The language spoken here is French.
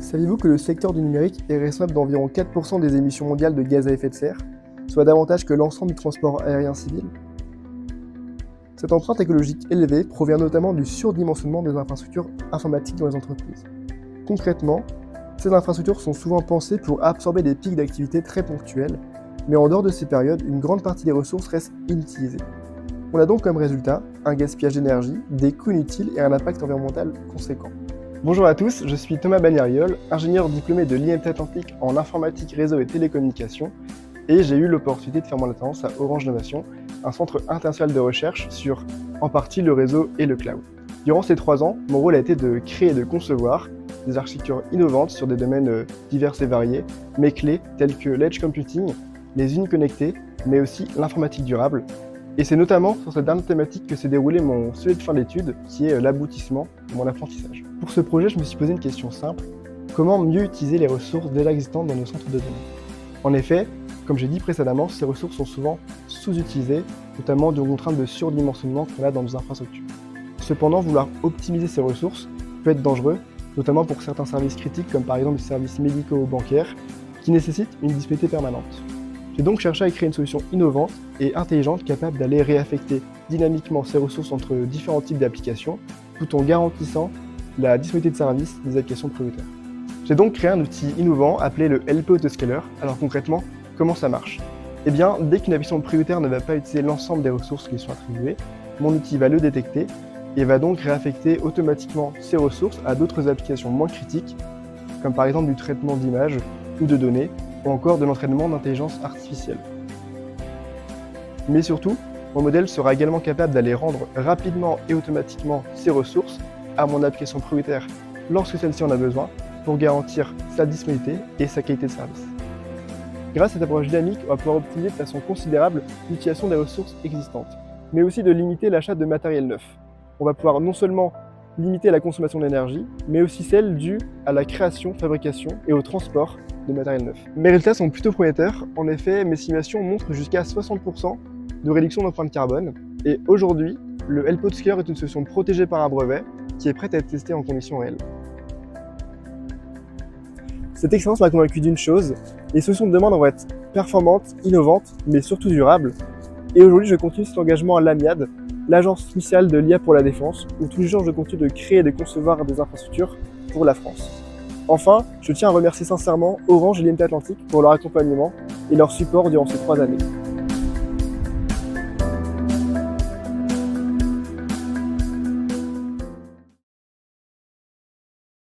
Saviez-vous que le secteur du numérique est responsable d'environ 4% des émissions mondiales de gaz à effet de serre, soit davantage que l'ensemble du transport aérien civil? Cette empreinte écologique élevée provient notamment du surdimensionnement des infrastructures informatiques dans les entreprises. Concrètement, ces infrastructures sont souvent pensées pour absorber des pics d'activité très ponctuels, mais en dehors de ces périodes, une grande partie des ressources reste inutilisée. On a donc comme résultat un gaspillage d'énergie, des coûts inutiles et un impact environnemental conséquent. Bonjour à tous, je suis Thomas Bagnariol, ingénieur diplômé de l'IMT Atlantique en informatique, réseau et télécommunications, et j'ai eu l'opportunité de faire mon alternance à Orange Novation, un centre international de recherche sur, en partie, le réseau et le cloud. Durant ces 3 ans, mon rôle a été de créer et de concevoir des architectures innovantes sur des domaines divers et variés, mais clés tels que l'edge computing, les usines connectées, mais aussi l'informatique durable. Et c'est notamment sur cette dernière thématique que s'est déroulé mon sujet de fin d'études, qui est l'aboutissement de mon apprentissage. Pour ce projet, je me suis posé une question simple: comment mieux utiliser les ressources déjà existantes dans nos centres de données? En effet, comme j'ai dit précédemment, ces ressources sont souvent sous-utilisées, notamment d'une contrainte de surdimensionnement qu'on a dans nos infrastructures. Cependant, vouloir optimiser ces ressources peut être dangereux, notamment pour certains services critiques, comme par exemple les services médicaux ou bancaires, qui nécessitent une disponibilité permanente. J'ai donc cherché à créer une solution innovante et intelligente capable d'aller réaffecter dynamiquement ces ressources entre différents types d'applications, tout en garantissant la disponibilité de services des applications prioritaires. J'ai donc créé un outil innovant appelé le LP Autoscaler. Alors concrètement, comment ça marche? Eh bien, dès qu'une application prioritaire ne va pas utiliser l'ensemble des ressources qui lui sont attribuées, mon outil va le détecter et va donc réaffecter automatiquement ces ressources à d'autres applications moins critiques, comme par exemple du traitement d'images ou de données, ou encore de l'entraînement d'intelligence artificielle. Mais surtout, mon modèle sera également capable d'aller rendre rapidement et automatiquement ces ressources à mon application prioritaire lorsque celle-ci en a besoin, pour garantir sa disponibilité et sa qualité de service. Grâce à cette approche dynamique, on va pouvoir optimiser de façon considérable l'utilisation des ressources existantes, mais aussi de limiter l'achat de matériel neuf. On va pouvoir non seulement limiter la consommation d'énergie, mais aussi celle due à la création, fabrication et au transport de matériel neuf. Mes résultats sont plutôt prometteurs. En effet, mes simulations montrent jusqu'à 60% de réduction d'empreinte carbone. Et aujourd'hui, le LP Autoscaler est une solution protégée par un brevet qui est prête à être testée en conditions réelles. Cette expérience m'a convaincu d'une chose: les solutions de demain doivent être performantes, innovantes, mais surtout durables. Et aujourd'hui, je continue cet engagement à l'AMIAD, l'agence spéciale de l'IA pour la défense, où tous les jours je continue de créer et de concevoir des infrastructures pour la France. Enfin, je tiens à remercier sincèrement Orange et l'IMT Atlantique pour leur accompagnement et leur support durant ces 3 années.